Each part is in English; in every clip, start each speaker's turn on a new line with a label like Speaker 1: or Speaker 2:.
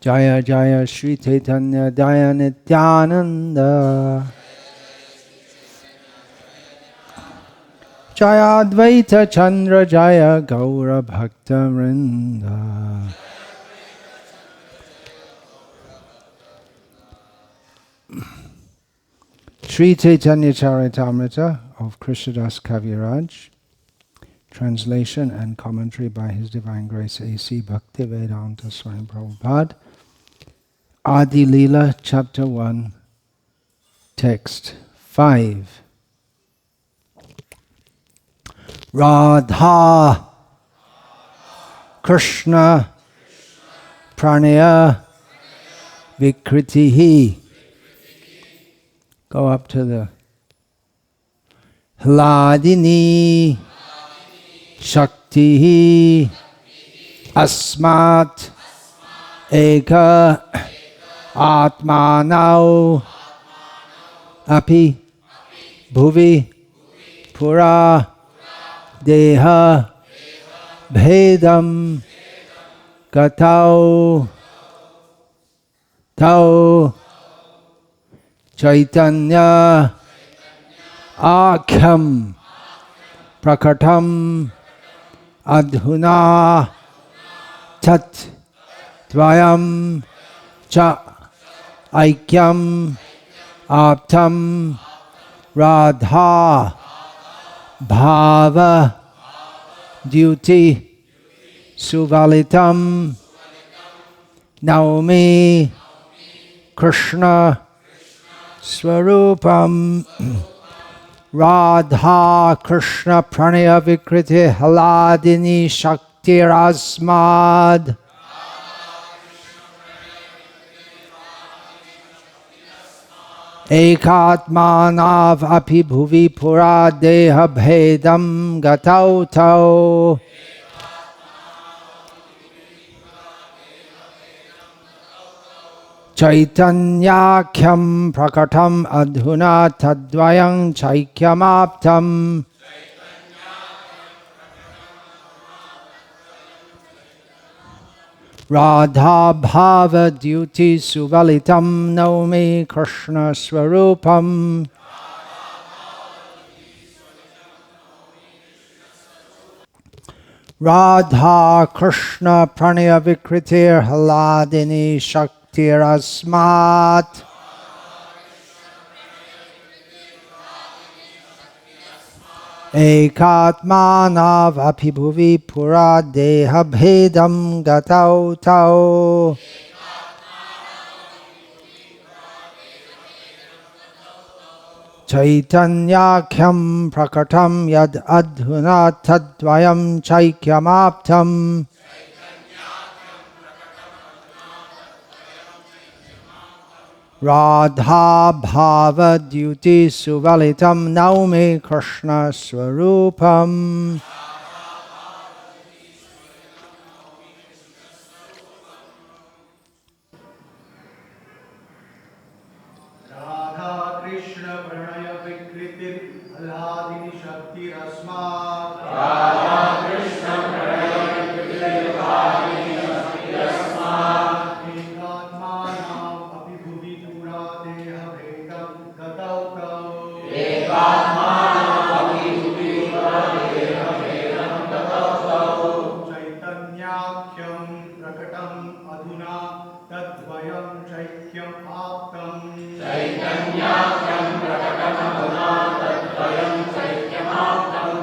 Speaker 1: Jaya Jaya Shri Chaitanya Jaya Nityananda Jaya Advaita Chandra Jaya Gaura Bhakta Vrinda. Sri Caitanya-caritamrta of Krishnadas Kaviraj, translation and commentary by His Divine Grace A.C. Bhaktivedanta Swami Prabhupada. Adi Leela, Chapter 1, Text 5. Radha Krishna Pranaya Vikritihi. Go up to the Hladini Shaktihi Asmat Eka Atmanau Api Bhuvi Pura Deha Bhedam Gatau Tau Chaitanya Akham Prakatam Adhuna Tat Dvayam Cha Aikyam Aptam Radha Bhava Duty Suvalitam Naumi Krishna Swarupam Radha Krishna Pranaya Vikriti Haladini Shaktirasmad Ekatmanav Api Bhuvi Pura Deha Bhedam Gatau Tau Chaitanya-khyam prakatam adhuna tadvayam chaikyamaptam Radha bhava duty suvalitam naumi Krishna swarupam Radha Krishna pranaya vikritir haladini shaktirasmat Ekatmanav apibhuvi pura deha bhedam gatau tau Chaitanya-khyam prakatam yad adhuna tadvayam chaikyamaptam Radha bhava duty suvalitam naumi Krishna swarupam
Speaker 2: Radha-Krishna pranaya vikritir alhadini shakti rasmat Radha-Krishna pranaya vikritir alhadini shakti rasmat Ekatmanam api bhuvi pura deha bhedam gatau tau Ekatmanam api bhuvi pura deha bhedam gatau tau Chaitanya-khyam prakatam adhuna tadvayam chaikyam aptam Chaitanya-khyam prakatam adhuna tadvayam chaikyam aptam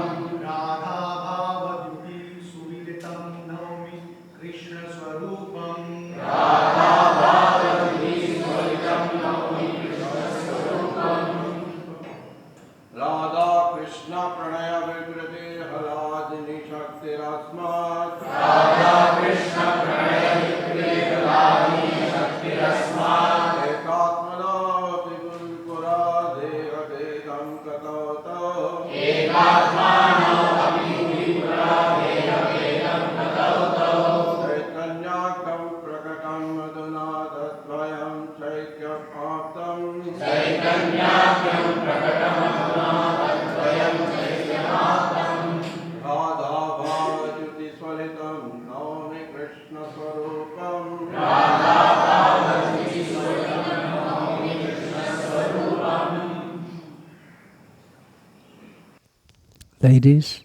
Speaker 2: Radha bhava duti suvilitam naumi Krishna swarupam Radha bhava duti suvilitam naumi Krishna swarupam Radha-Krishna pranaya vikriti haladini shaktirasmat Radha-Krishna pranaya vikriti haladini shaktirasmat Ekatmanav apibhuvi pura
Speaker 1: Ladies?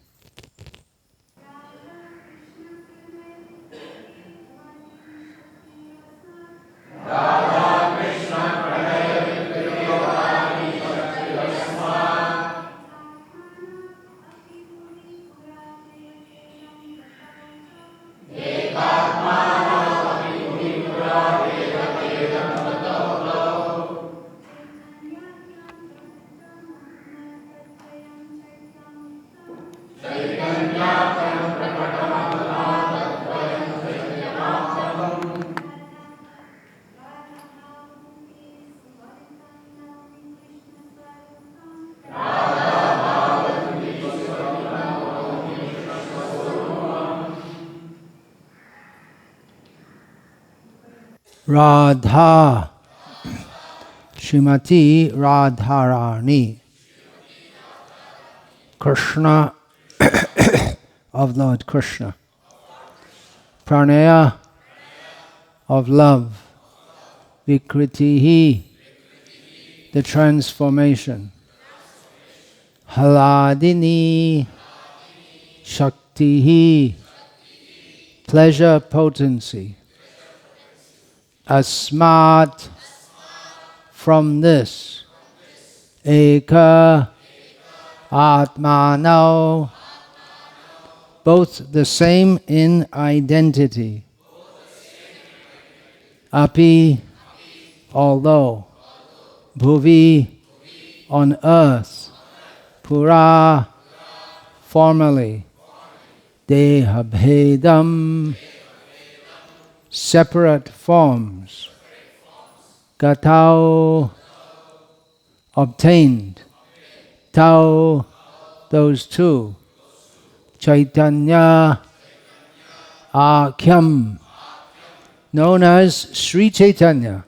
Speaker 1: Radha, Srimati Radharani, Krishna of Lord Krishna, Pranaya of love, Vikritihi, the transformation, Haladini, Shaktihi, pleasure potency, Asmat, from this, Eka, Atmano, both the same in identity. Api, although, Bhuvi, on earth, Pura, formerly, Dehabhedam, separate forms, Gatau, obtained, Tau, those two, Chaitanya, Akyam, known as Sri Chaitanya,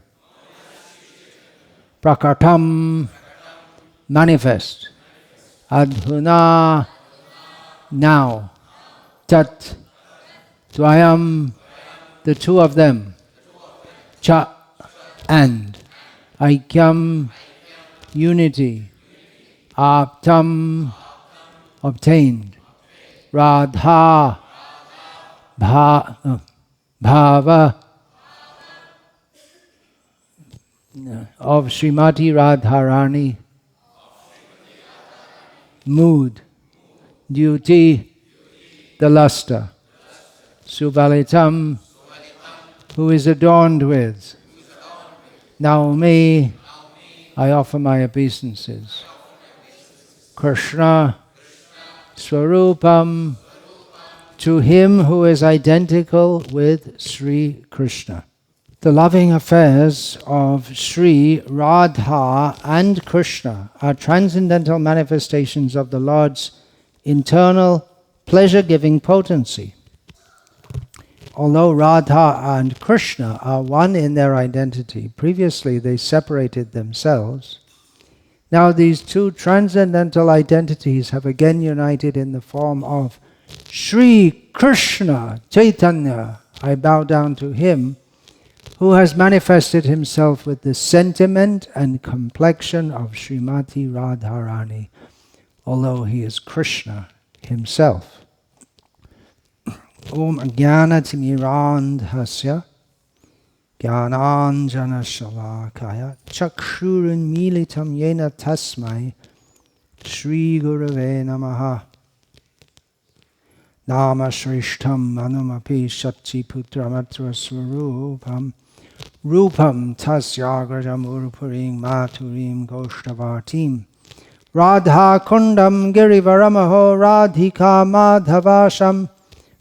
Speaker 1: Prakartam, manifest, Adhuna, now, Tat, Dvayam, the two of them, Cha, and, Aikyam, unity, Aptam, obtained, Radha, Bhava, of Srimati Radharani, mood, duty, the luster, Subalitam, who is adorned with, Naumi, I offer my obeisances, Krishna, Swarupam, to him who is identical with Sri Krishna. The loving affairs of Sri Radha and Krishna are transcendental manifestations of the Lord's internal pleasure-giving potency. Although Radha and Krishna are one in their identity, previously they separated themselves. Now these two transcendental identities have again united in the form of Sri Krishna Chaitanya. I bow down to him who has manifested himself with the sentiment and complexion of Srimati Radharani, although he is Krishna himself. Om Jnana Timirandhasya Jnananjana Shalakaya Chakshurun Militam Yena Tasmai Shri Gurave Namaha Nama Shrishtam Manumapi Shakti Putramatra Swarupam Rupam Tasyagrajam Urupurim Maturim Goshtavartim Radha Kundam Girivaramaho Radhika Madhavasham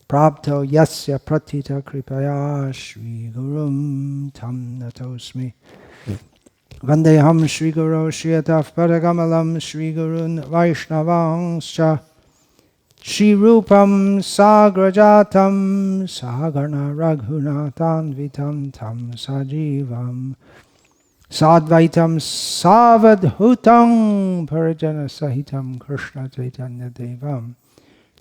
Speaker 1: Prabto Yasya Pratita Kripaya Shri Gurum Tam Natosmi Vandeham Shri Guru Shriataf Padagamalam Shri Gurun Vaishnavangscha Shri Rupam Sagrajatam Sagarna Raghunatan Vitam Tam Sajivam Sadvaitam Savadhutam Parijana Sahitam Krishna Chaitanya Devam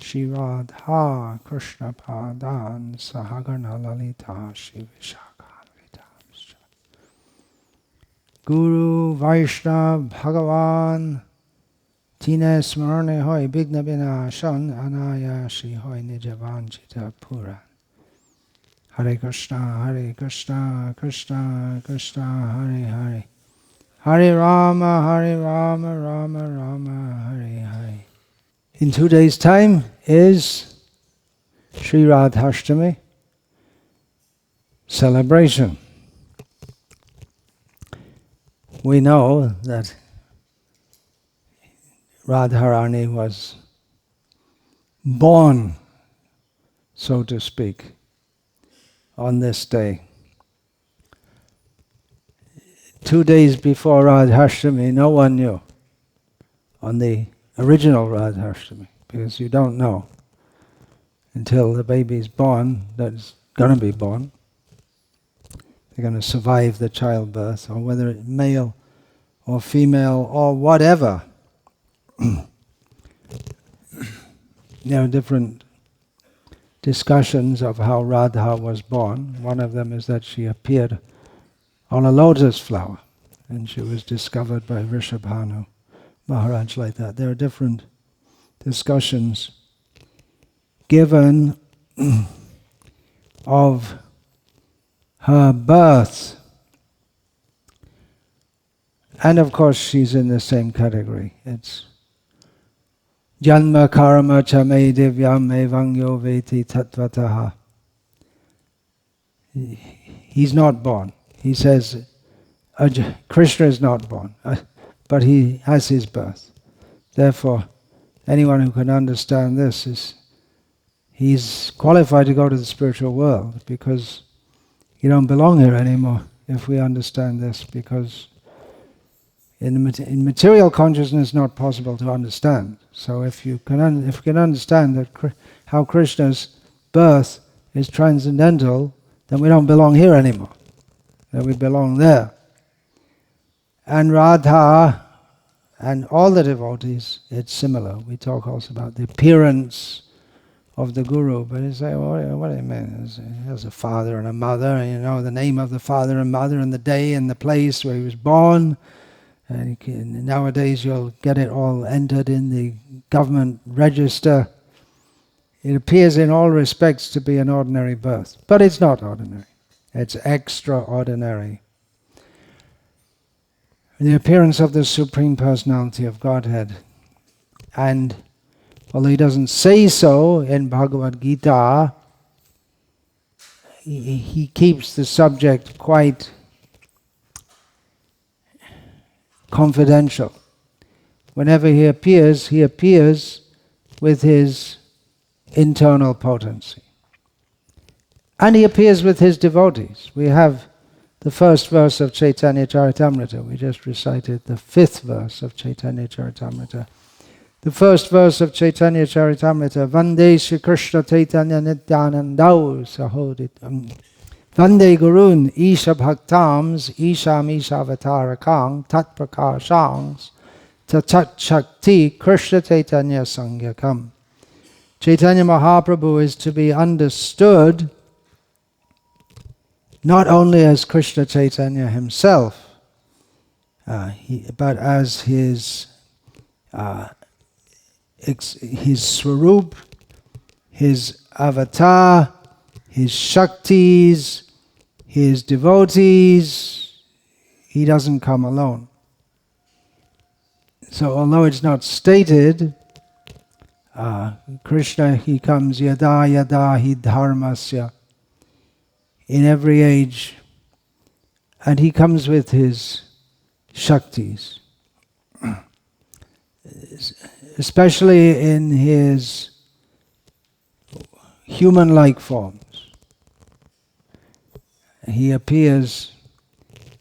Speaker 1: Shri Radha Krishna Padan Sahagarna Lalita Shri Vishakhan Vitamscha Guru Vaishnava Bhagavan Tine smarne hoy bigna bina shan anayashi hoy nijavanchita pura. Hare Krishna, Krishna Krishna, Hare Hare. Hare Rama, Rama Rama, Hare Hare. In 2 days' time is Sri Radharani celebration. We know that Radharani was born, so to speak, on this day. 2 days before Radharani, no one knew on the original Radharani, because you don't know until the baby's born that's going to be born. They're going to survive the childbirth, or whether it's male or female or whatever. There are different discussions of how Radha was born. One of them is that she appeared on a lotus flower, and she was discovered by Rishabhanu Maharaj like that. There are different discussions given of her birth. And of course she's in the same category. It's Janma karma cha me divyam evangyo veti tattvataha. He's not born. He says Krishna is not born, but he has his birth. Therefore, anyone who can understand this he's qualified to go to the spiritual world, because you don't belong here anymore if we understand this, because in material consciousness it's not possible to understand. So if we can understand that how Krishna's birth is transcendental, then we don't belong here anymore. Then we belong there. And Radha and all the devotees, it's similar. We talk also about the appearance of the Guru, but you say, well, what do you mean? There's a father and a mother, and you know the name of the father and mother and the day and the place where he was born. And nowadays you'll get it all entered in the government register. It appears in all respects to be an ordinary birth, but it's not ordinary. It's extraordinary. The appearance of the Supreme Personality of Godhead. And although he doesn't say so in Bhagavad Gita, he keeps the subject quite confidential. Whenever he appears with his internal potency. And he appears with his devotees. We have the first verse of Caitanya-caritamrta. We just recited the 5th verse of Caitanya-caritamrta. The first verse of Caitanya-caritamrta, Vande Shri Krishna Chaitanya Nityanandau Sahodit. Vande Gurun Isha Bhaktams Isham Isha Avatarakang Tat Prakashangs Tatat Shakti Krishna Chaitanya Sangyakam. Chaitanya Mahaprabhu is to be understood not only as Krishna Chaitanya himself, but as his swarup, his avatar, his shaktis, his devotees. He doesn't come alone. So although it's not stated, Krishna, he comes yada yada hi dharmasya, in every age, and he comes with his shaktis, especially in his human-like forms. He appears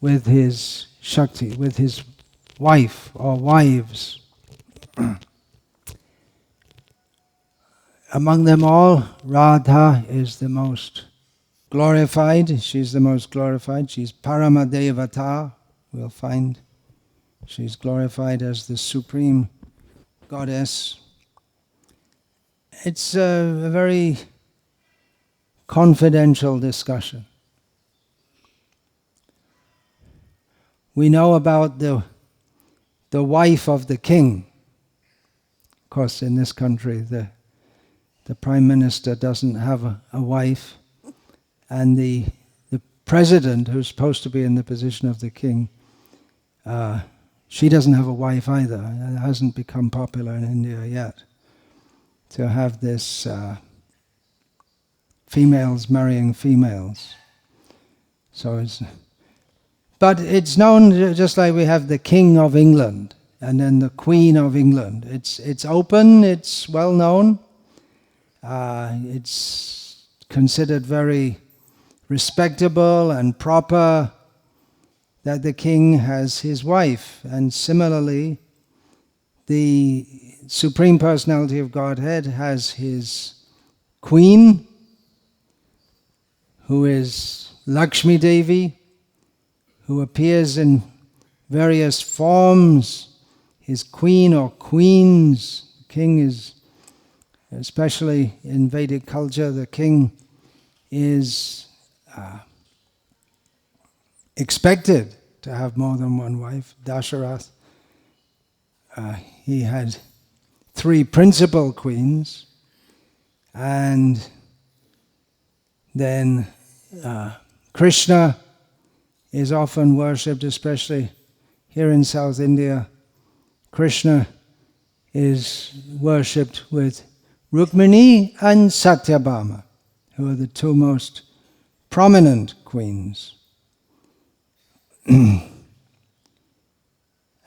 Speaker 1: with his shakti, with his wife or wives. Among them all, Radha is the most glorified. She's the most glorified. She's Paramadevata. We'll find she's glorified as the supreme goddess. It's a very confidential discussion. We know about the wife of the king. Of course, in this country, the Prime Minister doesn't have a wife, and the President, who's supposed to be in the position of the King, she doesn't have a wife either. It hasn't become popular in India yet to have this females marrying females. But it's known just like we have the King of England and then the Queen of England. It's open, it's well known, it's considered very respectable and proper that the king has his wife. And similarly, the Supreme Personality of Godhead has his queen, who is Lakshmi Devi, who appears in various forms, his queen or queens. King is, especially in Vedic culture, the king is expected to have more than one wife. Dasharatha, he had 3 principal queens, and then Krishna is often worshipped, especially here in South India. Krishna is worshipped with Rukmini and Satyabhama, who are the 2 most prominent queens.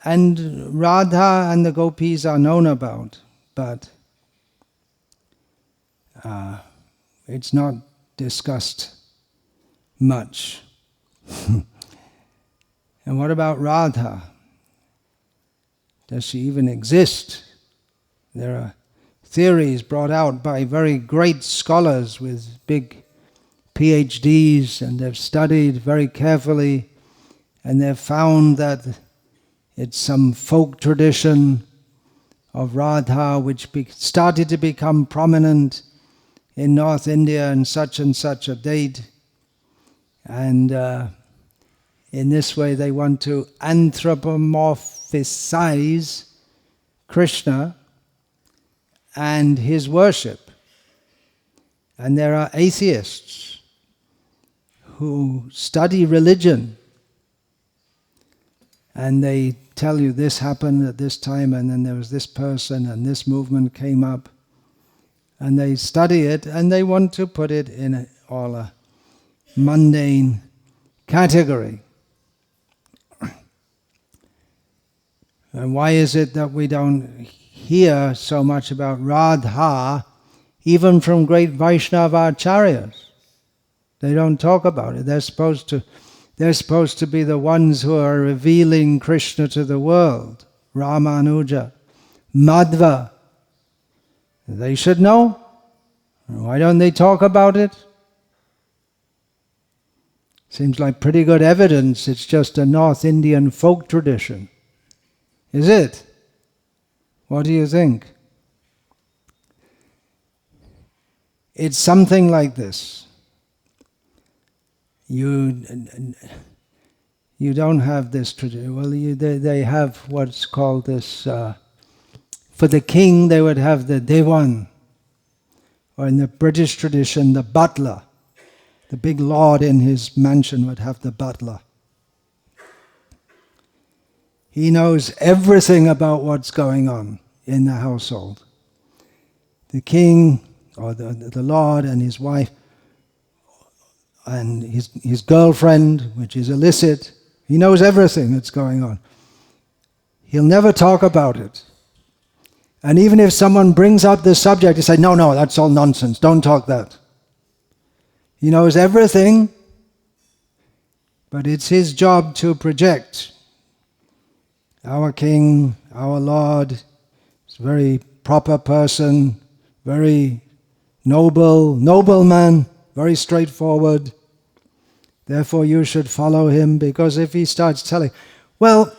Speaker 1: And Radha and the gopis are known about, but it's not discussed much. And what about Radha? Does she even exist? There are theories brought out by very great scholars with big PhDs, and they've studied very carefully, and they've found that it's some folk tradition of Radha which started to become prominent in North India in such and such a date. And in this way they want to anthropomorphize Krishna and his worship. And there are atheists who study religion, and they tell you this happened at this time, and then there was this person, and this movement came up, and they study it, and they want to put it in a mundane category. And why is it that we don't hear so much about Radha, even from great Vaishnava acharyas? They don't talk about it. They're supposed to be the ones who are revealing Krishna to the world. Ramanuja, Madhva. They should know. Why don't they talk about it? Seems like pretty good evidence it's just a North Indian folk tradition. Is it? What do you think? It's something like this. You don't have this tradition. Well, they have what's called this. For the king, they would have the Dewan, or in the British tradition, the butler. The big lord in his mansion would have the butler. He knows everything about what's going on in the household. The king, or the lord and his wife, and his girlfriend, which is illicit, he knows everything that's going on. He'll never talk about it. And even if someone brings up the subject, he say, no, that's all nonsense, don't talk that. He knows everything, but it's his job to project. Our king, our Lord, is a very proper person, very nobleman, very straightforward. Therefore you should follow him, because if he starts telling, well,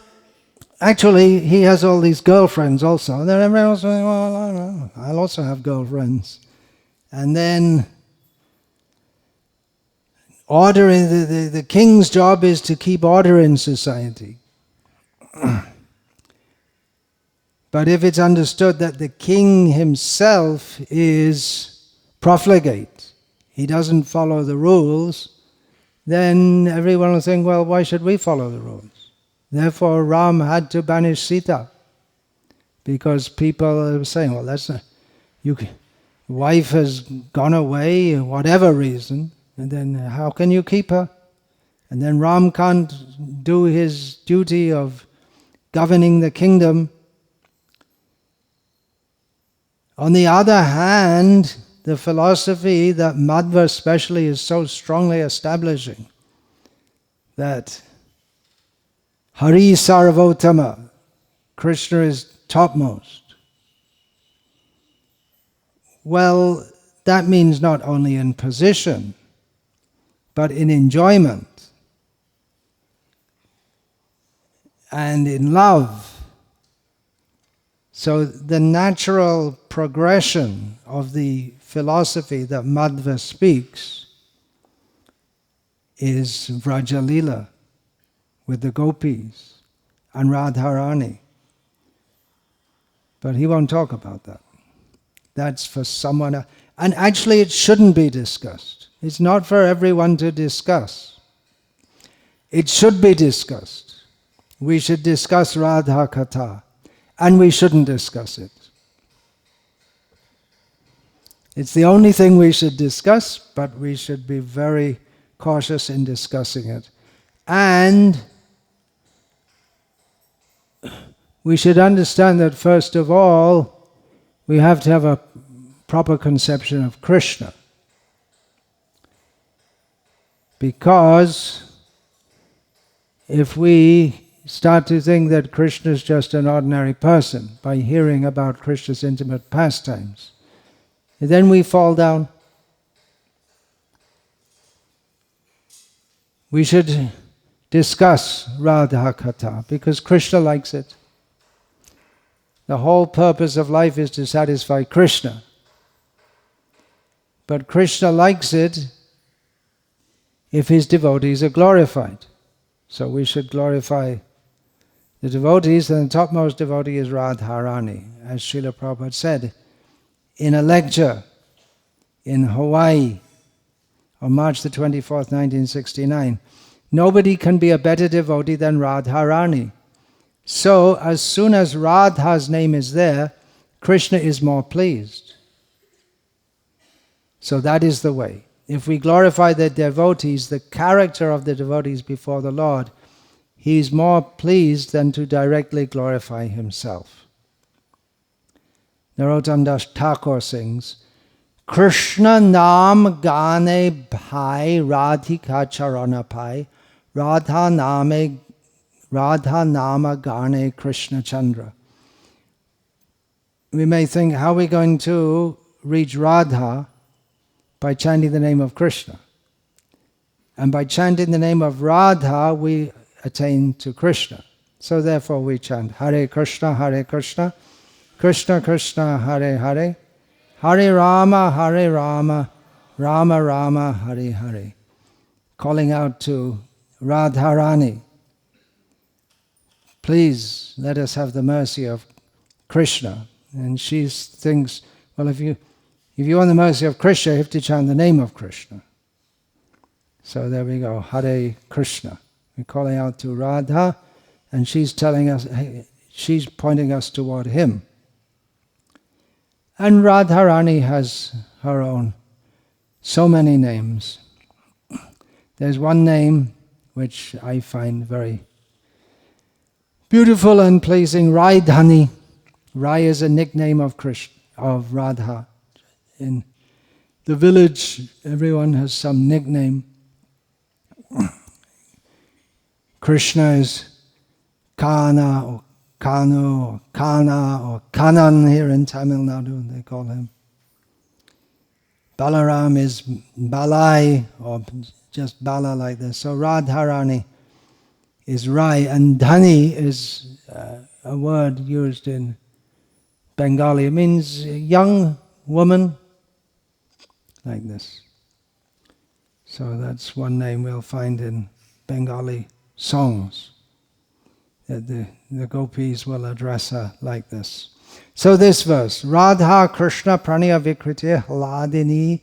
Speaker 1: actually he has all these girlfriends also. Then everyone else saying, well, I'll also have girlfriends. And then order in the king's job is to keep order in society. But if it's understood that the king himself is profligate, he doesn't follow the rules, then everyone will think, well, why should we follow the rules? Therefore, Ram had to banish Sita, because people are saying, well, that's not, wife has gone away, whatever reason, and then how can you keep her? And then Ram can't do his duty of governing the kingdom. On the other hand, the philosophy that Madhva especially is so strongly establishing, that Hari Sarvotama, Krishna is topmost. Well, that means not only in position, but in enjoyment and in love. So the natural progression of the philosophy that Madhva speaks is Vrajalila with the gopis and Radharani. But he won't talk about that. That's for someone else. And actually it shouldn't be discussed. It's not for everyone to discuss. It should be discussed. We should discuss Radha Katha, and we shouldn't discuss it. It's the only thing we should discuss, but we should be very cautious in discussing it. And we should understand that first of all, we have to have a proper conception of Krishna. Because if we start to think that Krishna is just an ordinary person by hearing about Krishna's intimate pastimes, then we fall down. We should discuss Radha Katha because Krishna likes it. The whole purpose of life is to satisfy Krishna. But Krishna likes it if his devotees are glorified. So we should glorify the devotees, and the topmost devotee is Radharani. As Srila Prabhupada said in a lecture in Hawaii on March the 24th, 1969, nobody can be a better devotee than Radharani. So as soon as Radha's name is there, Krishna is more pleased. So that is the way. If we glorify the devotees, the character of the devotees before the Lord, he is more pleased than to directly glorify himself. Narottam Das Thakur sings, Krishna nam gane bhai Radhika-charana pai, Radha nama gane Krishna Chandra. We may think, how are we going to reach Radha? By chanting the name of Krishna. And by chanting the name of Radha, we attain to Krishna. So therefore we chant Hare Krishna, Krishna Krishna, Hare Hare, Hare Rama, Rama Rama, Hare Hare. Calling out to Radharani, please let us have the mercy of Krishna. And she thinks, well, if you want the mercy of Krishna, you have to chant the name of Krishna. So there we go, Hare Krishna. We're calling out to Radha, and she's telling us, she's pointing us toward him. And Radharani has her own, so many names. There's one name which I find very beautiful and pleasing, Radharani. Rai is a nickname of Radha. In the village, everyone has some nickname. Krishna is Kana or Kanu or Kana or Kanan here in Tamil Nadu, they call him. Balaram is Balai or just Bala like this. So Radharani is Rai, and Dhani is a word used in Bengali. It means young woman, like this. So that's one name we'll find in Bengali songs. The gopis will address her like this. So this verse, Radha-Krishna pranaya vikriti hladini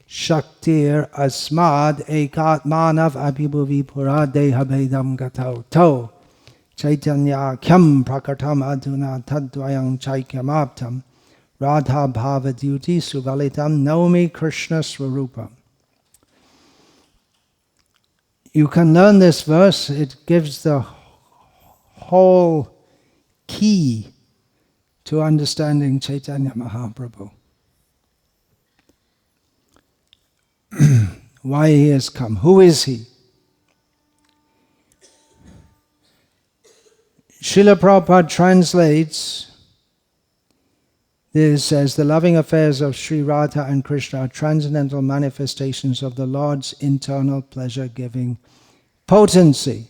Speaker 1: shaktir asmad ekatmanav abhibhuvi pura dehabedam gatau to Caitanya-caritamrta aduna tadvayam Caitanya-caritamrta Radha bhavadyuti suvalitam naomi Krishna swarupam. You can learn this verse, it gives the whole key to understanding Chaitanya Mahaprabhu. Why he has come. Who is he? Srila Prabhupada translates this as the loving affairs of Sri Radha and Krishna are transcendental manifestations of the Lord's internal pleasure-giving potency.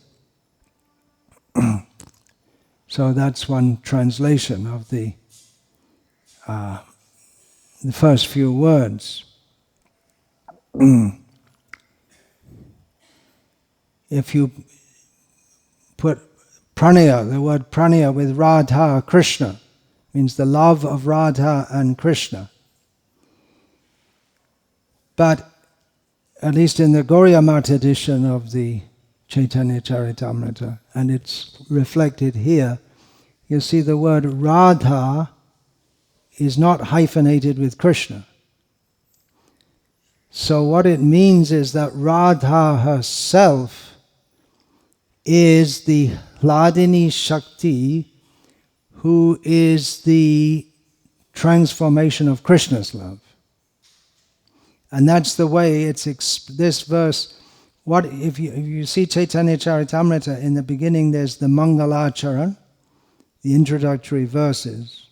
Speaker 1: So that's one translation of the first few words. If you put pranaya, the word pranaya with Radha, Krishna, means the love of Radha and Krishna. But at least in the Gauriya Math edition of the Caitanya-caritamrta, and it's reflected here, you see the word Radha is not hyphenated with Krishna. So what it means is that Radha herself is the Hladini Shakti, who is the transformation of Krishna's love. And that's the way it's this verse. What if you see Caitanya-caritamrta, in the beginning there's the Mangalacharan, the introductory verses,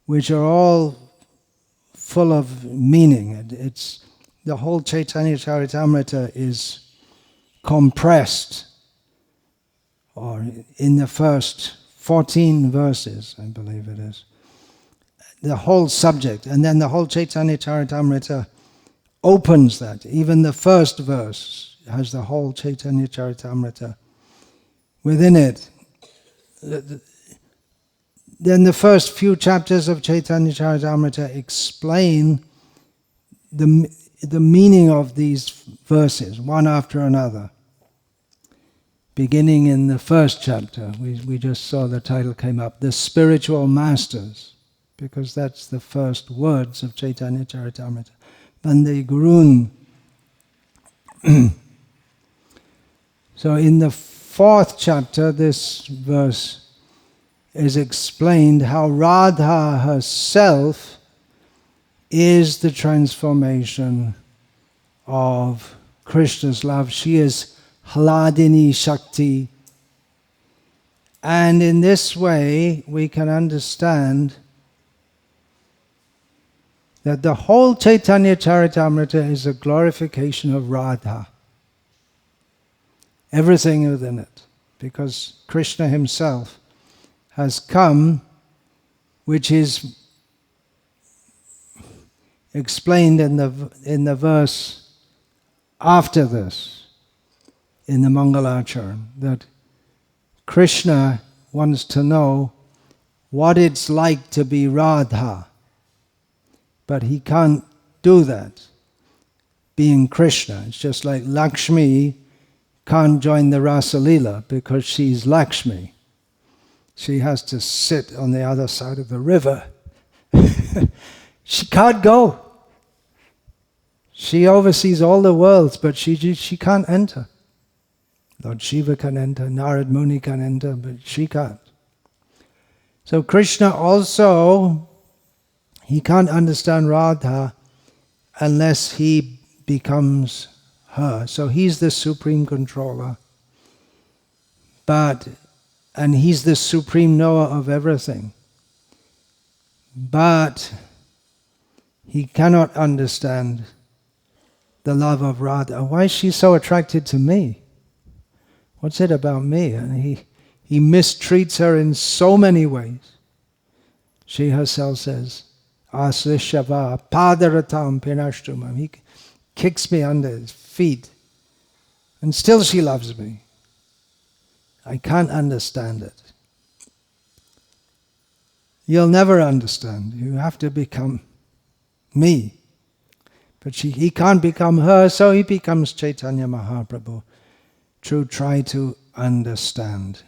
Speaker 1: which are all full of meaning. It's the whole Caitanya-caritamrta is compressed, or in the first 14 verses, I believe it is, the whole subject, and then the whole Caitanya-caritamrta opens that. Even the first verse has the whole Caitanya-caritamrta within it. Then the first few chapters of Caitanya-caritamrta explain the meaning of these verses, one after another. Beginning in the first chapter, we just saw the title came up, The Spiritual Masters, because that's the first words of Caitanya-caritamrta. Bande Gurun. So in the fourth chapter, this verse is explained how Radha herself is the transformation of Krishna's love. She is Hladini Shakti. And in this way, we can understand that the whole Caitanya-caritamrta is a glorification of Radha. Everything within it. Because Krishna himself has come, which is explained in the verse after this, in the Mangalacharan, that Krishna wants to know what it's like to be Radha. But he can't do that, being Krishna. It's just like Lakshmi can't join the Rasa Leela because she's Lakshmi. She has to sit on the other side of the river. She can't go. She oversees all the worlds, but she can't enter. Lord Shiva can enter, Narad Muni can enter, but she can't. So Krishna also, he can't understand Radha unless he becomes her. So he's the supreme controller. And he's the supreme knower of everything. But he cannot understand the love of Radha. Why is she so attracted to me? What's it about me? And he mistreats her in so many ways. She herself says, Aslishava padaratam pinashtumam. He kicks me under his feet. And still she loves me. I can't understand it. You'll never understand. You have to become me. But he can't become her, so he becomes Chaitanya Mahaprabhu to try to understand.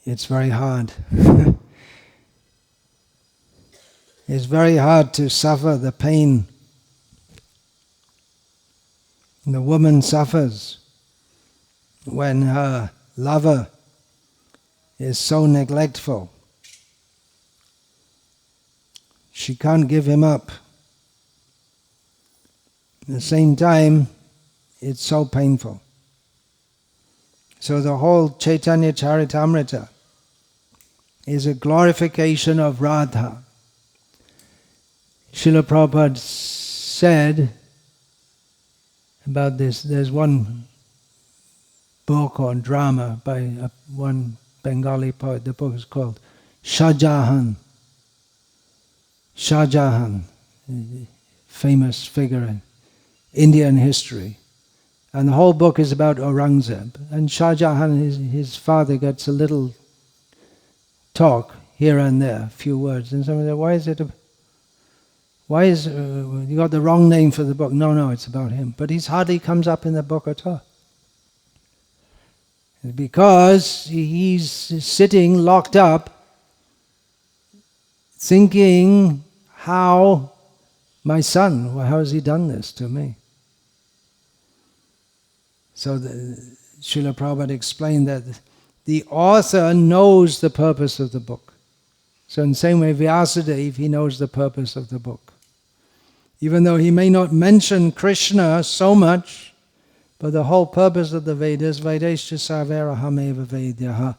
Speaker 1: It's very hard. It's very hard to suffer the pain. The woman suffers when her lover is so neglectful. She can't give him up. At the same time, it's so painful. So the whole Caitanya-caritamrta is a glorification of Radha. Srila Prabhupada said about this, there's one book or drama by one Bengali poet. The book is called Shah Jahan. Shah Jahan, famous figure in Indian history. And the whole book is about Aurangzeb. And Shah Jahan, his father, gets a little talk here and there, a few words. And someone said, you got the wrong name for the book. No, it's about him. But he hardly comes up in the book at all. Because he's sitting locked up, thinking, how has he done this to me? So Srila Prabhupada explained that the author knows the purpose of the book. So in the same way, Vyasadeva, he knows the purpose of the book. Even though he may not mention Krishna so much, but the whole purpose of the Vedas, Vedescha Savera Hameva Vedyaha,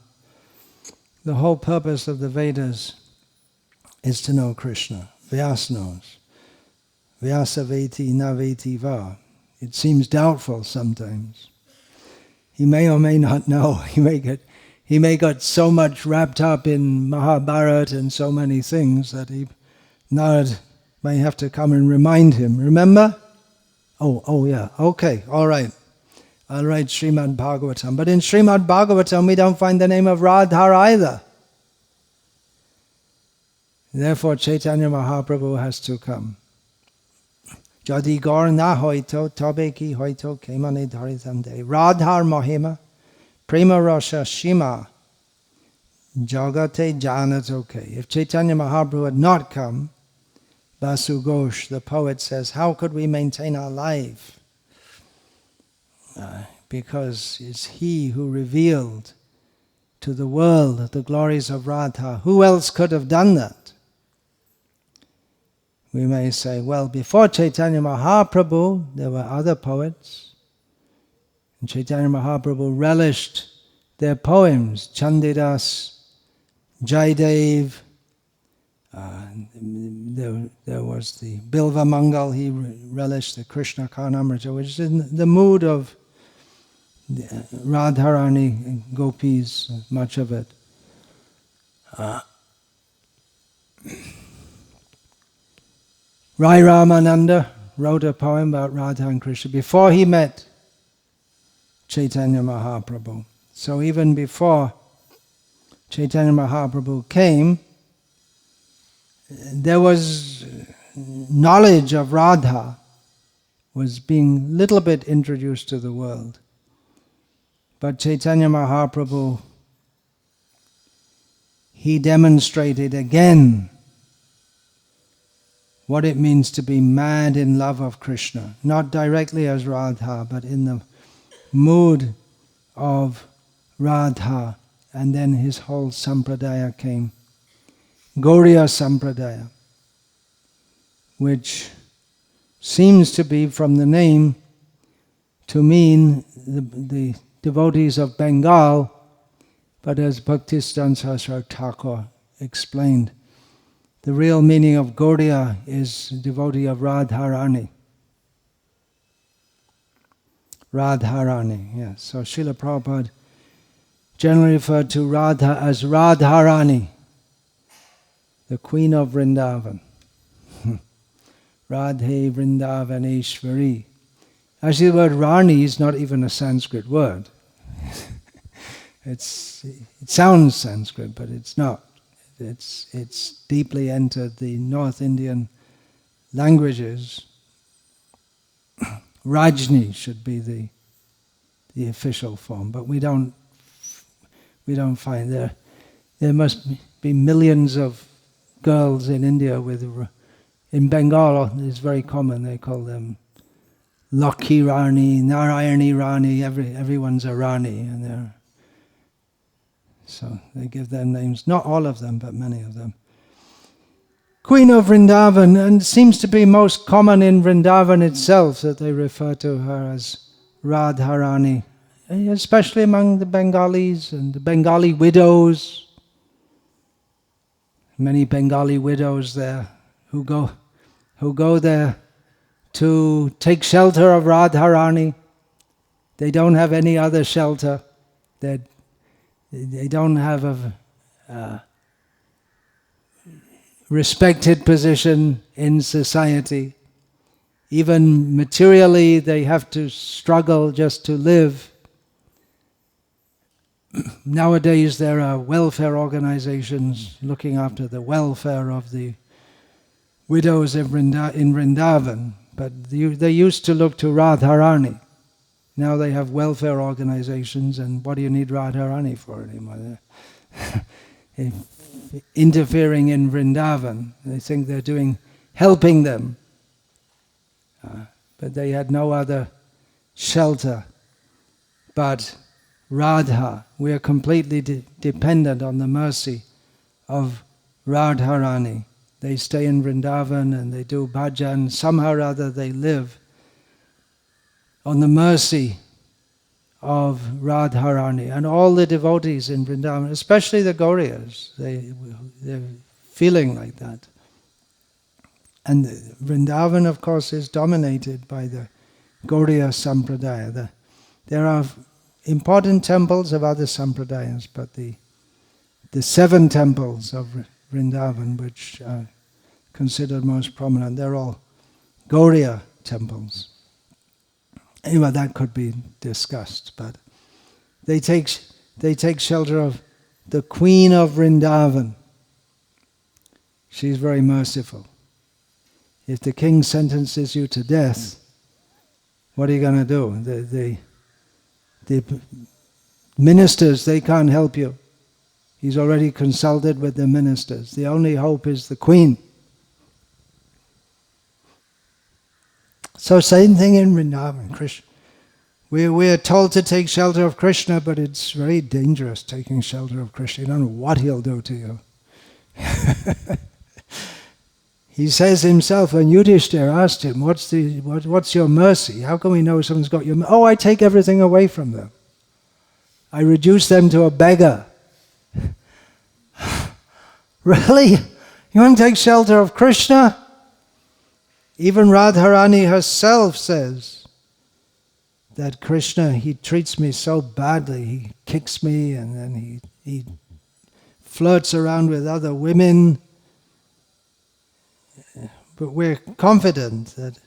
Speaker 1: the whole purpose of the Vedas is to know Krishna. Vyasa knows. Vyasa veti na veti va. It seems doubtful sometimes. He may or may not know. He may get so much wrapped up in Mahabharata and so many things that Narad may have to come and remind him. Remember? Oh yeah. Okay, all right. I'll write Srimad Bhagavatam. But in Srimad Bhagavatam we don't find the name of Radha either. Therefore Chaitanya Mahaprabhu has to come. Jadi gaur na hoito, tobe ki hoito kemane dharitande. Radhar Mahima, Prema Rasha Shima, Jagate Janatoke. If Chaitanya Mahaprabhu had not come, Basu Ghosh, the poet, says, how could we maintain our life? Because it's he who revealed to the world the glories of Radha. Who else could have done that? We may say, well, before Chaitanya Mahaprabhu, there were other poets. And Chaitanya Mahaprabhu relished their poems. Chandidas, Jaidev, there was the Bilva Mangal, he relished the Krishna-caritamrta, which is in the mood of Radharani and Gopis, much of it. Rai Ramananda wrote a poem about Radha and Krishna before he met Chaitanya Mahaprabhu. So even before Chaitanya Mahaprabhu came, there was knowledge of Radha was being little bit introduced to the world. But Chaitanya Mahaprabhu, he demonstrated again what it means to be mad in love of Krishna. Not directly as Radha, but in the mood of Radha. And then his whole sampradaya came. Gauriya Sampradaya, which seems to be from the name to mean the devotees of Bengal, but as Bhaktisiddhanta Saraswati Thakur explained, the real meaning of Gauriya is devotee of Radharani. Radharani, yes. So Srila Prabhupada generally referred to Radha as Radharani, the Queen of Vrindavan. Radhe Vrindavaneshwari. Actually, the word Rani is not even a Sanskrit word. It sounds Sanskrit, but it's not. It's deeply entered the North Indian languages. Rajni should be the official form, but we don't find there must be millions of girls in India in Bengal it's very common, they call them Lakhi Rani, Narayani Rani, everyone's a Rani, and so they give their names, not all of them, but many of them. Queen of Vrindavan, and it seems to be most common in Vrindavan itself that they refer to her as Radharani, especially among the Bengalis and the Bengali widows. Many Bengali widows there who go there to take shelter of Radharani. They don't have any other shelter. They don't have a respected position in society. Even materially, they have to struggle just to live. Nowadays, there are welfare organizations looking after the welfare of the widows in Vrindavan, but they used to look to Radharani. Now they have welfare organizations, and what do you need Radharani for anymore? Interfering in Vrindavan. They think they're helping them. But they had no other shelter but Radha. We are completely dependent on the mercy of Radharani. They stay in Vrindavan and they do bhajan. Somehow or other they live on the mercy of Radharani. And all the devotees in Vrindavan, especially the Gauriyas, they're feeling like that. And Vrindavan, of course, is dominated by the Gauriya Sampradaya. There are important temples of other Sampradayas, but the 7 temples of Vrindavan, which are considered most prominent, they're all Gauriya temples. Anyway, that could be discussed, but they take shelter of the Queen of Vrindavan. She's very merciful. If the king sentences you to death, what are you going to do? The ministers, they can't help you. He's already consulted with the ministers. The only hope is the queen. So same thing in Vrindavan, Krishna. We're told to take shelter of Krishna, but it's very dangerous taking shelter of Krishna. You don't know what he'll do to you. He says himself, when Yudhishthira asked him, what's your mercy? How can we know someone's got your mercy? Oh, I take everything away from them. I reduce them to a beggar. Really? You want to take shelter of Krishna? Even Radharani herself says that Krishna, he treats me so badly. He kicks me and then he flirts around with other women. But we're confident that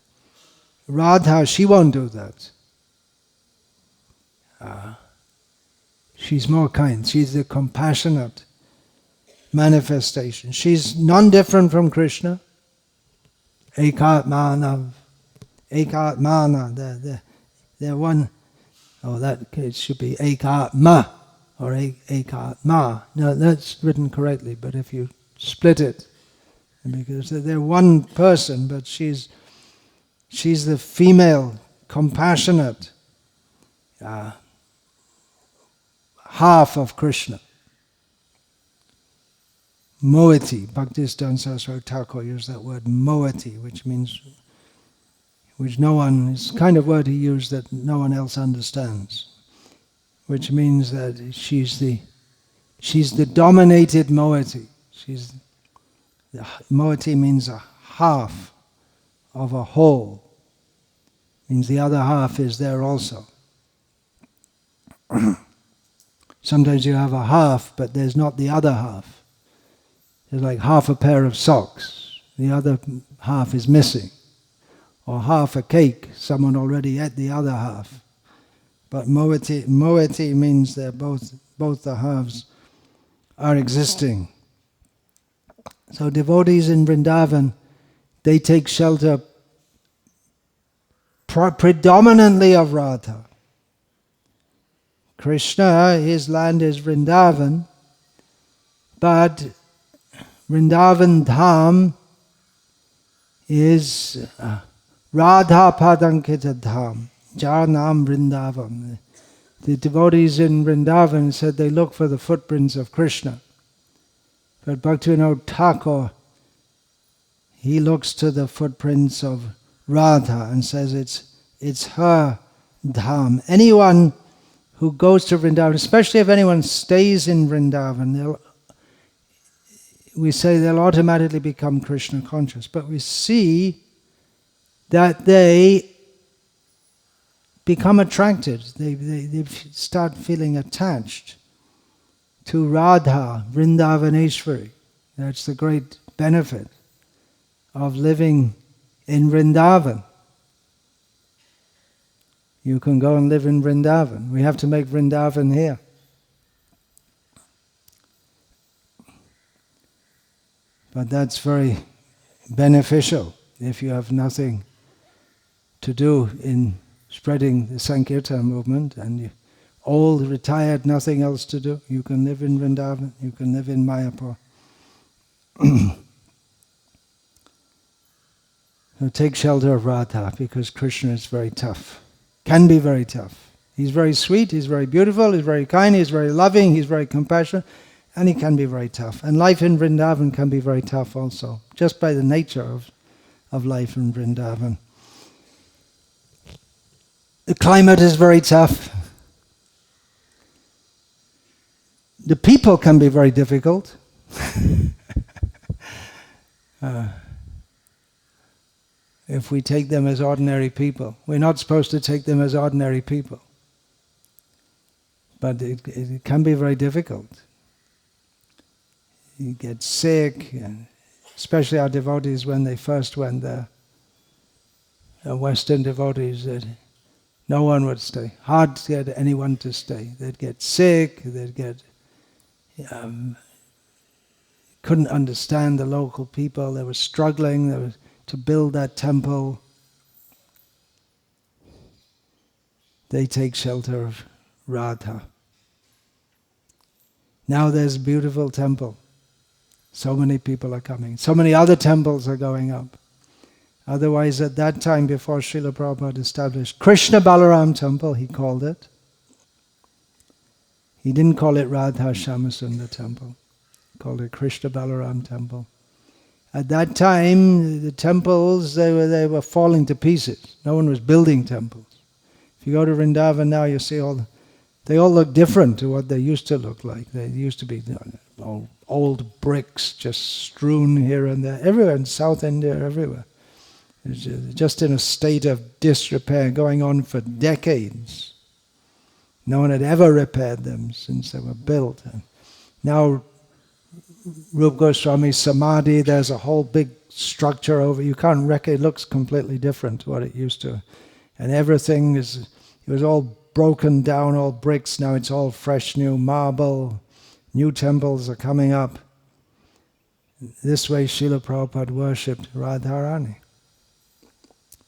Speaker 1: Radha, she won't do that. She's more kind. She's the compassionate manifestation. She's non-different from Krishna. Ekatmana, they're one. Oh, it should be Ekatma or Ekatma. No, that's written correctly, but if you split it, because they're one person, but she's the female, compassionate half of Krishna. Moeti, Bhaktisiddhanta Saraswati Thakur used that word moeti, which no one, it's the kind of word he used that no one else understands, which means that she's the dominated moeti. Moeti means a half of a whole, means the other half is there also. Sometimes you have a half, but there's not the other half. There's like half a pair of socks. The other half is missing. or half a cake, someone already ate the other half. But moeti means that both the halves are existing. So devotees in Vrindavan, they take shelter predominantly of Radha. Krishna, his land is Vrindavan, but Vrindavan Dham is Radha Padankita Dham, Jar Nam Vrindavan. The devotees in Vrindavan said they look for the footprints of Krishna. But Bhaktivinoda Thakur, he looks to the footprints of Radha and says it's her Dham. Anyone who goes to Vrindavan, especially if anyone stays in Vrindavan, we say they'll automatically become Krishna conscious. But we see that they become attracted. They start feeling attached to Radha, Vrindavaneshwari. That's the great benefit of living in Vrindavan. You can go and live in Vrindavan. We have to make Vrindavan here. But that's very beneficial if you have nothing to do in spreading the Sankirtan movement and you're old, retired, nothing else to do. You can live in Vrindavan, you can live in Mayapur. So take shelter of Radha because Krishna is very tough. Can be very tough. He's very sweet, he's very beautiful, he's very kind, he's very loving, he's very compassionate, and he can be very tough. And life in Vrindavan can be very tough also, just by the nature of life in Vrindavan. The climate is very tough. The people can be very difficult. If we take them as ordinary people. We're not supposed to take them as ordinary people. But it can be very difficult. You get sick, and especially our devotees when they first went there. Western devotees, that no one would stay. Hard to get anyone to stay. They'd get sick, they'd get... couldn't understand the local people, they were struggling, to build that temple. They take shelter of Radha. Now there's a beautiful temple. So many people are coming. So many other temples are going up. Otherwise, at that time, before Srila Prabhupada established Krishna Balaram Temple, he called it. He didn't call it Radha Shamasundar Temple. He called it Krishna Balaram Temple. At that time, the temples, they were falling to pieces. No one was building temples. If you go to Vrindavan now, you see they all look different to what they used to look like. They used to be old bricks just strewn here and there, everywhere in South India, everywhere. It's just in a state of disrepair going on for decades. No one had ever repaired them since they were built. And now, Rupa Goswami's Samadhi, there's a whole big structure over. You can't reckon, it looks completely different to what it used to. And everything it was all broken down, all bricks. Now it's all fresh, new marble. New temples are coming up. This way Srila Prabhupada worshipped Radharani.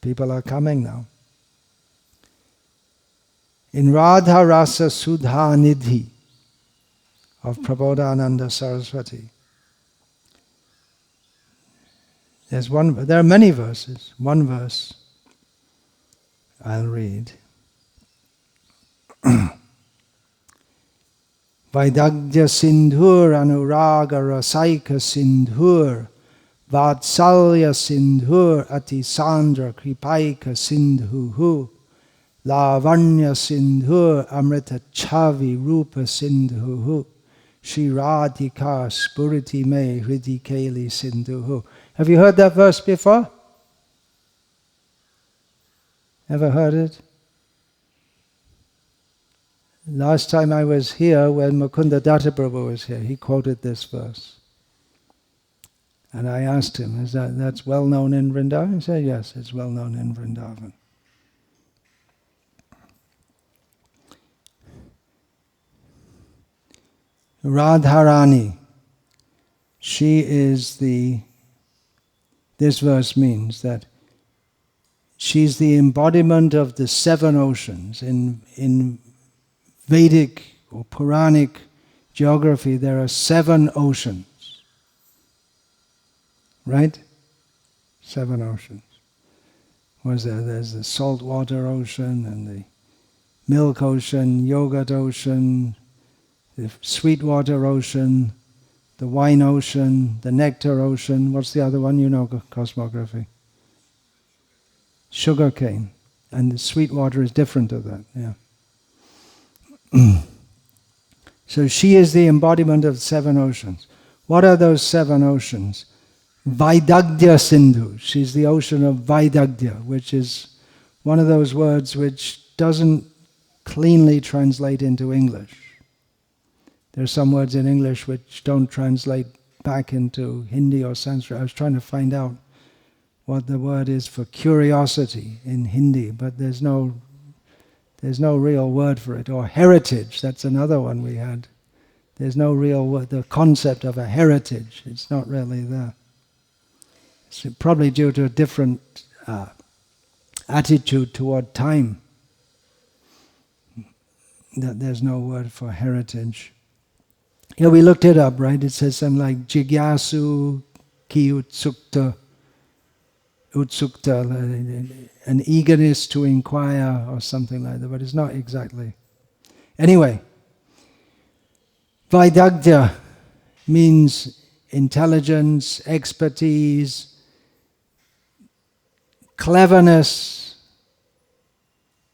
Speaker 1: People are coming now. In Radha Rasa Sudha Nidhi of Prabodhananda Saraswati, there are many verses. One verse I'll read. Vaidagya Sindhur Anuraga Rasaika Sindhur Vatsalya Sindhur Atisandra Kripaika Sindhuhu Lavanya Sindhur Amrita Chavi Rupa Sindhuhu Shri Radhika Spuriti Me Hridikeli Sindhuhu. Have you heard that verse before? Ever heard it? Last time I was here, when Mukunda Datta Prabhu was here, he quoted this verse. And I asked him, "Is that's well known in Vrindavan?" He said, "Yes, it's well known in Vrindavan." Radharani, she is this verse means that she's the embodiment of the 7 oceans. In Vedic or Puranic geography, there are 7 oceans. Right? 7 oceans. There's the saltwater ocean and the milk ocean, yogurt ocean, the sweetwater ocean, the wine ocean, the nectar ocean. What's the other one? You know cosmography. Sugar cane. And the sweetwater is different to that. Yeah. So she is the embodiment of 7 oceans. What are those 7 oceans? Vaidagdhya Sindhu. She's the ocean of Vaidagdhya, which is one of those words which doesn't cleanly translate into English. There are some words in English which don't translate back into Hindi or Sanskrit. I was trying to find out what the word is for curiosity in Hindi, but there's no real word for it. Or heritage, that's another one we had. There's no real word, the concept of a heritage, it's not really there. It's probably due to a different attitude toward time, that there's no word for heritage. Yeah, we looked it up, right? It says something like jigyasu ki utsukta, an eagerness to inquire or something like that, but it's not exactly. Anyway, Vaidagdhya means intelligence, expertise, cleverness,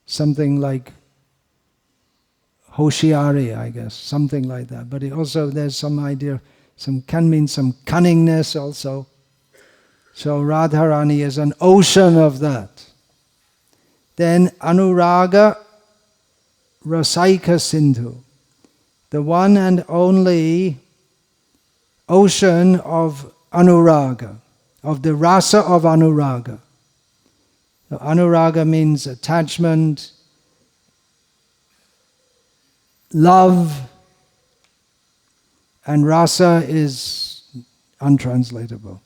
Speaker 1: something like Hoshiari, I guess, something like that. But it also, there's some idea, can mean some cunningness also. So Radharani is an ocean of that. Then Anuraga Rasaika Sindhu, the one and only ocean of Anuraga, of the rasa of Anuraga. So Anuraga means attachment, love, and rasa is untranslatable.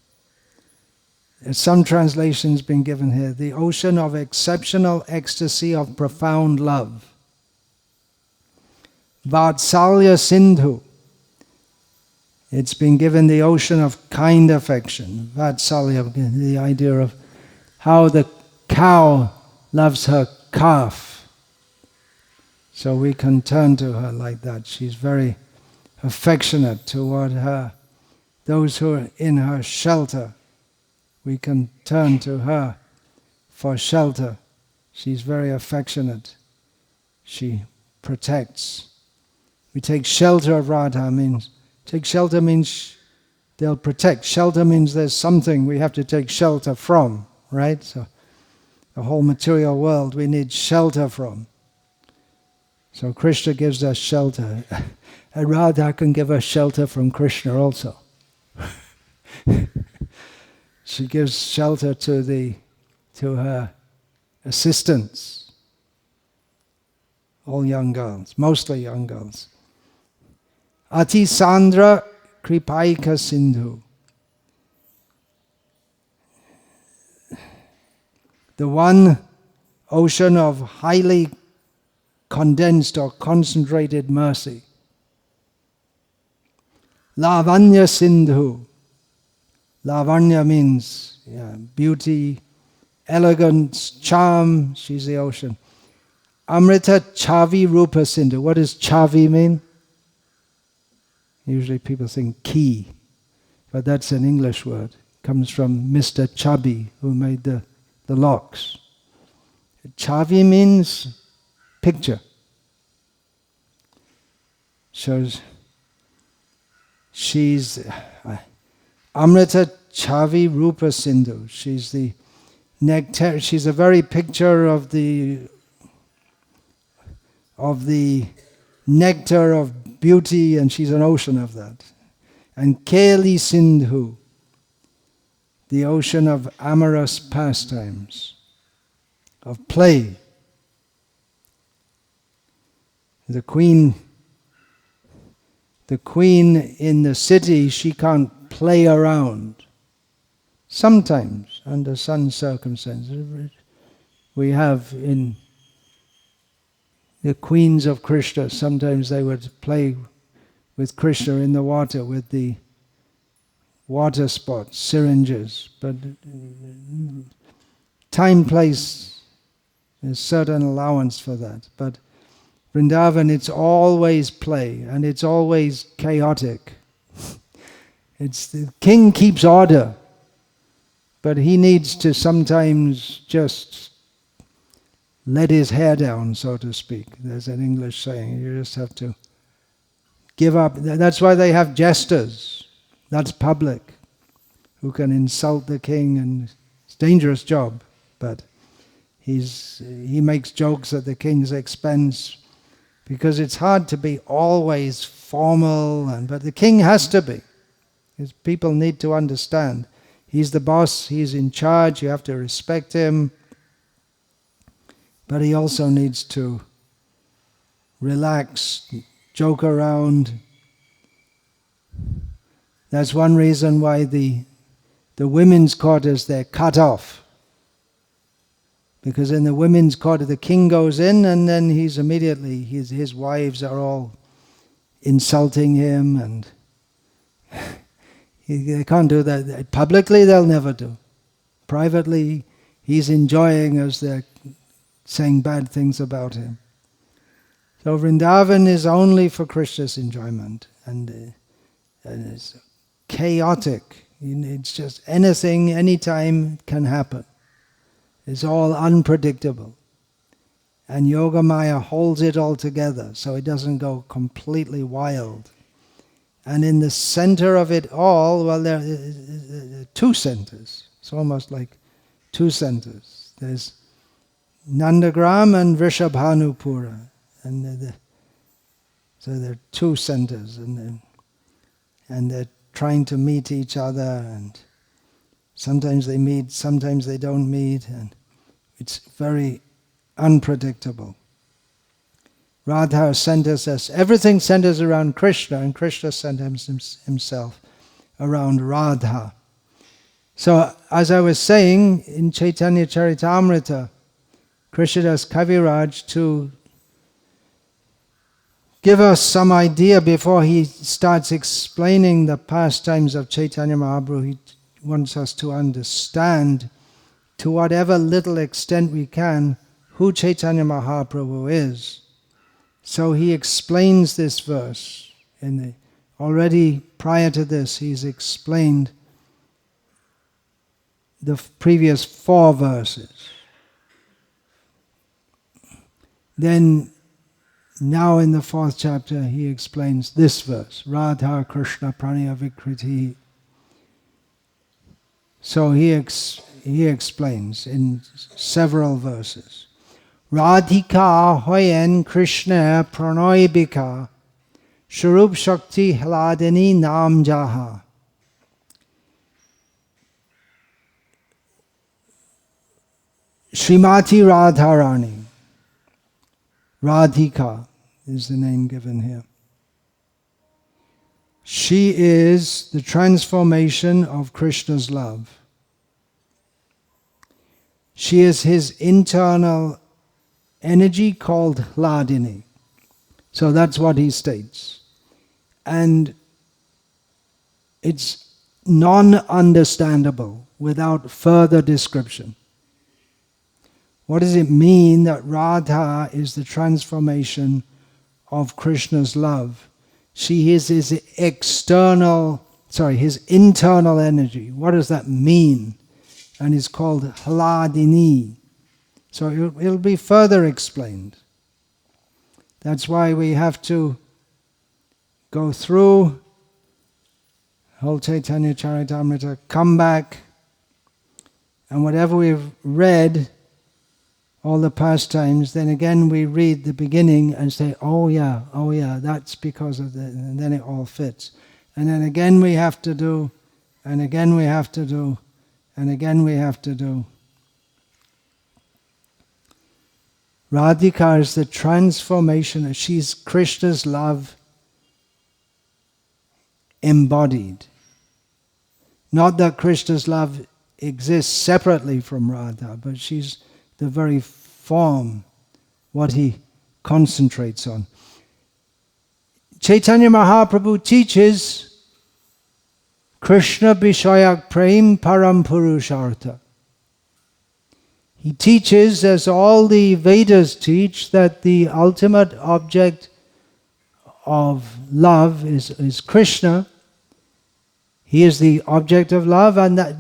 Speaker 1: There's some translations been given here. The ocean of exceptional ecstasy of profound love. Vatsalya Sindhu. It's been given the ocean of kind affection. Vatsalya, the idea of how the cow loves her calf. So we can turn to her like that. She's very affectionate toward her. Those who are in her shelter, we can turn to her for shelter. She's very affectionate. She protects. We take shelter of Radha means, take shelter means they'll protect. Shelter means there's something we have to take shelter from, right? So the whole material world we need shelter from. So Krishna gives us shelter. And Radha can give us shelter from Krishna also. She gives shelter to her assistants. All young girls, mostly young girls. Ati Sandra Kripaika Sindhu. The one ocean of highly condensed or concentrated mercy. Lavanya Sindhu. Lavanya means beauty, elegance, charm. She's the ocean. Amrita Chavi Rupa Sindhu. What does Chavi mean? Usually people think key, but that's an English word. It comes from Mr. Chabi, who made the locks. Chavi means picture. Shows she's Amrita Chavi Rupa Sindhu. She's the nectar. She's a very picture of the nectar of beauty, and she's an ocean of that. And Keli Sindhu. the ocean of amorous pastimes, of play. The queen in the city, she can't play around. Sometimes, under some circumstances, we have in the queens of Krishna, sometimes they would play with Krishna in the water with the water spots, syringes. But time, place, there's certain allowance for that. But Vrindavan, it's always play, and it's always chaotic. It's the king keeps order, but he needs to sometimes just let his hair down, so to speak. There's an English saying, you just have to give up. That's why they have jesters. That's public, who can insult the king, and it's a dangerous job, but he makes jokes at the king's expense, because it's hard to be always formal, but the king has to be. Because people need to understand. He's the boss, he's in charge, you have to respect him. But he also needs to relax, joke around. That's one reason why the women's quarters, they're cut off. Because in the women's quarter, the king goes in, and then he's immediately, his wives are all insulting him, and they can't do that. Publicly, they'll never do. Privately, he's enjoying as they're saying bad things about him. So Vrindavan is only for Krishna's enjoyment, and it's chaotic. It's just anything, anytime can happen. It's all unpredictable. And Yogamaya holds it all together so it doesn't go completely wild. And in the center of it all, well, there are two centers. It's almost like two centers. There's Nandagram and Vrishabhanupura. And so there are two centers. And they're trying to meet each other, and sometimes they meet, sometimes they don't meet, and it's very unpredictable. Radha centers us, everything centers around Krishna, and Krishna centers himself around Radha. So, as I was saying, in Caitanya-caritamrta, Krishnadas Kaviraj, to give us some idea before he starts explaining the pastimes of Chaitanya Mahaprabhu, he wants us to understand, to whatever little extent we can, who Chaitanya Mahaprabhu is. So he explains this verse. Already prior to this, he's explained the previous 4 verses. Then, now in the 4th chapter, he explains this verse, Radha-Krishna Pranaya Vikriti. So he explains in several verses. Radhika hoyen Krishna pranoybika Sharup Shakti Hladini Nam Jaha. Srimati Radharani. Radhika is the name given here. She is the transformation of Krishna's love. She is his internal energy called Hladini. So that's what he states. And it's non-understandable without further description. What does it mean that Radha is the transformation of Krishna's love? She is his internal energy. What does that mean? And it's called Hladini. So it'll be further explained. That's why we have to go through whole Caitanya-caritamrta, come back, and whatever we've read, all the pastimes, then again we read the beginning and say, oh yeah, that's because of that, and then it all fits. And then again we have to do, and again we have to do, And again we have to do. Radhika is the transformation. She's Krishna's love embodied. Not that Krishna's love exists separately from Radha, but she's the very form, what he concentrates on. Chaitanya Mahaprabhu teaches Krishna Vishayak Prem Param Purushartha. He teaches, as all the Vedas teach, that the ultimate object of love is Krishna. He is the object of love, and that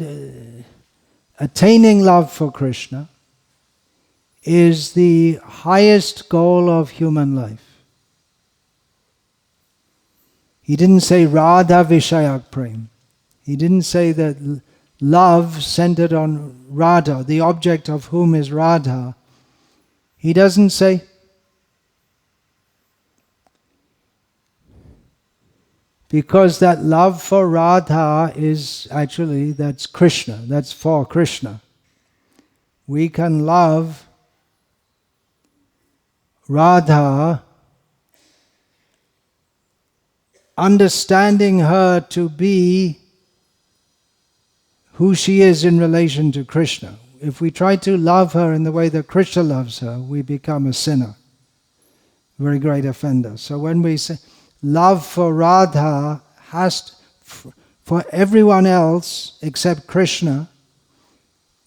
Speaker 1: attaining love for Krishna is the highest goal of human life. He didn't say Radha Vishayak Prem. He didn't say that love centered on Radha, the object of whom is Radha. He doesn't say. Because that love for Radha is actually, that's Krishna, that's for Krishna. We can love Radha understanding her to be who she is in relation to Krishna. If we try to love her in the way that Krishna loves her, we become a sinner, very great offender. So when we say love for Radha for everyone else except Krishna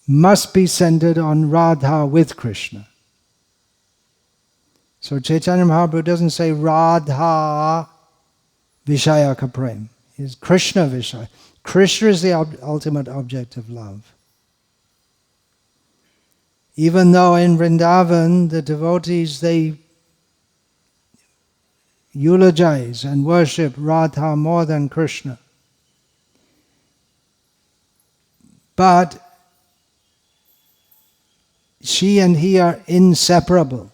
Speaker 1: must be centered on Radha with Krishna. So Chaitanya Mahaprabhu doesn't say Radha Vishayaka Prem. It's Krishna Vishaya. Krishna is the ultimate object of love. Even though in Vrindavan the devotees, they eulogize and worship Radha more than Krishna. But she and he are inseparable.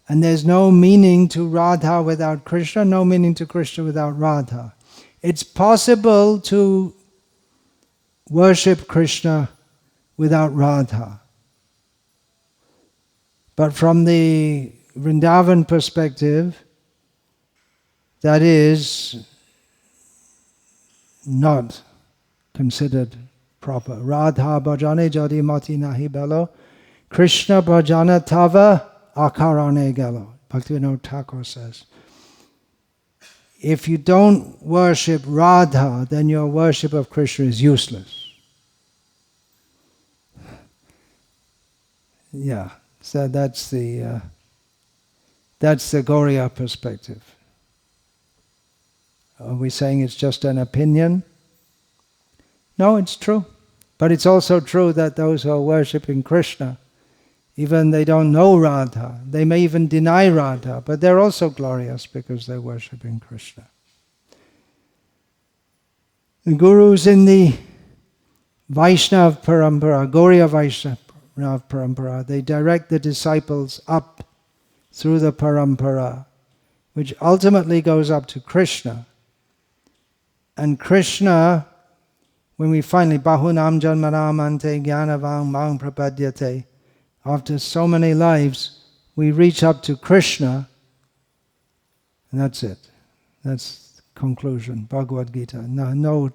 Speaker 1: And there's no meaning to Radha without Krishna, no meaning to Krishna without Radha. It's possible to worship Krishna without Radha. But from the Vrindavan perspective, that is not considered proper. Radha bhajane jadi mati nahi belo, Krishna bhajana tava akarane gelo. Bhaktivinoda Thakur says, if you don't worship Radha, then your worship of Krishna is useless. Yeah, so that's the Gauriya perspective. Are we saying it's just an opinion? No, it's true. But it's also true that those who are worshipping Krishna, even they don't know Radha, they may even deny Radha, but they're also glorious because they're worshipping Krishna. The gurus in the Vaishnava Parampara, Gauriya Vaishnava Parampara, they direct the disciples up through the Parampara, which ultimately goes up to Krishna. And Krishna, when we finally, Bahunam Janmaramante Jnanavang Mang Prapadyate, after so many lives, we reach up to Krishna, and that's it. That's the conclusion, Bhagavad Gita. No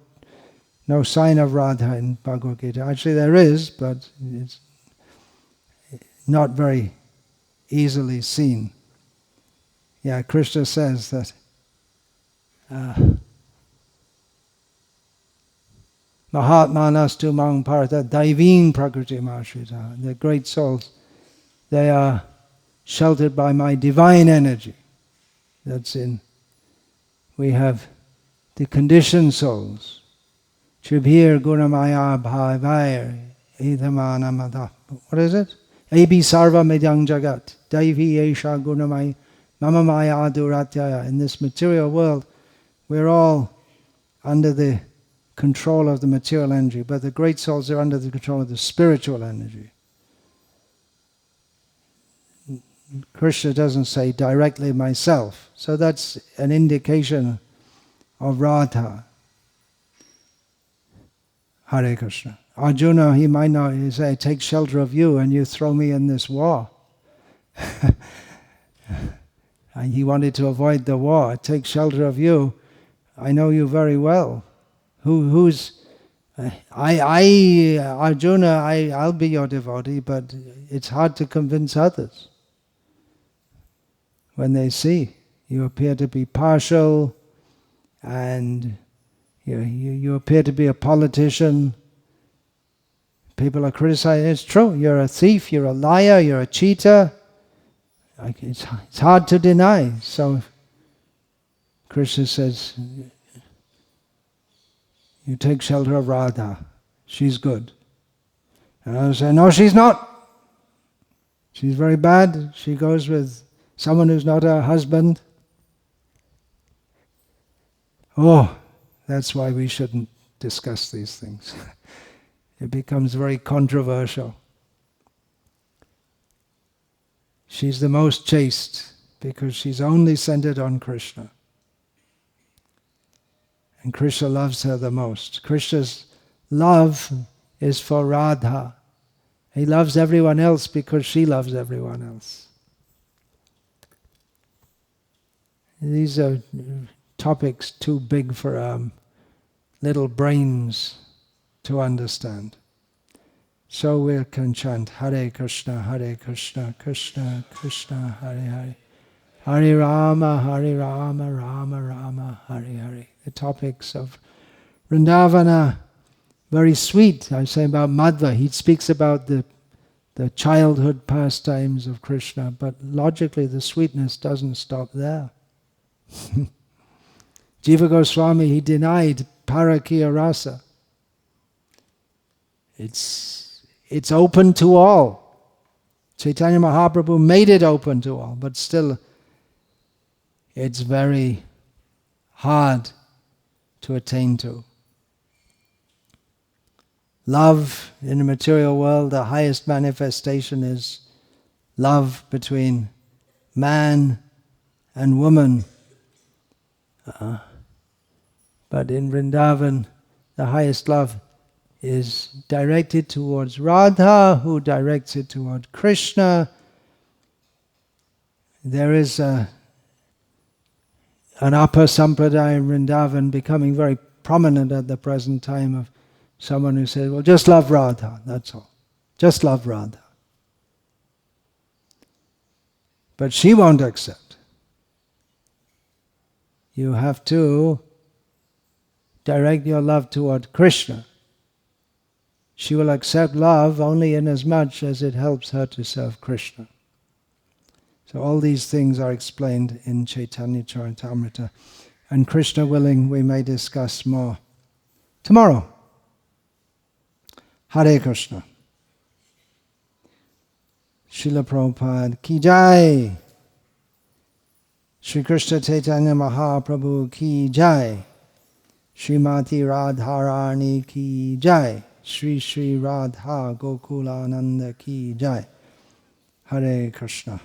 Speaker 1: sign of Radha in Bhagavad Gita. Actually there is, but it's not very easily seen. Yeah, Krishna says that Mahatmanastu mang partha daiveen prakriti mashrita. The great souls, they are sheltered by my divine energy. That's in, we have the conditioned souls. Chibhir gunamaya bhavair idhamanamada. What is it? Ebi sarva medyang jagat. Daivi esha gunamaya mama maya duratyaya. In this material world, we're all under the control of the material energy, but the great souls are under the control of the spiritual energy. Krishna doesn't say directly myself, so that's an indication of Radha. Hare Krishna. Arjuna, he might not say, I take shelter of you and you throw me in this war. And he wanted to avoid the war. I take shelter of you. I know you very well. Arjuna, I'll be your devotee, but it's hard to convince others. When they see you appear to be partial and you appear to be a politician, people are criticizing. It's true, you're a thief, you're a liar, you're a cheater. It's hard to deny. So Krishna says, you take shelter of Radha. She's good. And others say, no, she's not. She's very bad. She goes with someone who's not her husband. Oh, that's why we shouldn't discuss these things. It becomes very controversial. She's the most chaste because she's only centered on Krishna. And Krishna loves her the most. Krishna's love is for Radha. He loves everyone else because she loves everyone else. These are topics too big for little brains to understand. So we can chant Hare Krishna, Krishna Krishna, Hare Hare. Hare Rama, Rama Rama, Hare Hare. The topics of Vrindavana, very sweet. I say about Madhva, he speaks about the childhood pastimes of Krishna, but logically the sweetness doesn't stop there. Jiva Goswami, he denied Parakiya Rasa. It's open to all. Chaitanya Mahaprabhu made it open to all, but still it's very hard to attain to. Love in the material world, the highest manifestation is love between man and woman. But in Vrindavan, the highest love is directed towards Radha, who directs it toward Krishna. There is an upper sampradaya in Vrindavan becoming very prominent at the present time of someone who says, well, just love Radha, that's all. Just love Radha. But she won't accept. You have to direct your love toward Krishna. She will accept love only in as much as it helps her to serve Krishna. So all these things are explained in Caitanya-caritamrta. And Krishna willing, we may discuss more tomorrow. Hare Krishna. Srila Prabhupada ki jai. Shri Krishna Chaitanya Mahaprabhu ki jai. Srimati Radharani ki jai. Shri Shri Radha Gokulananda ki jai. Hare Krishna.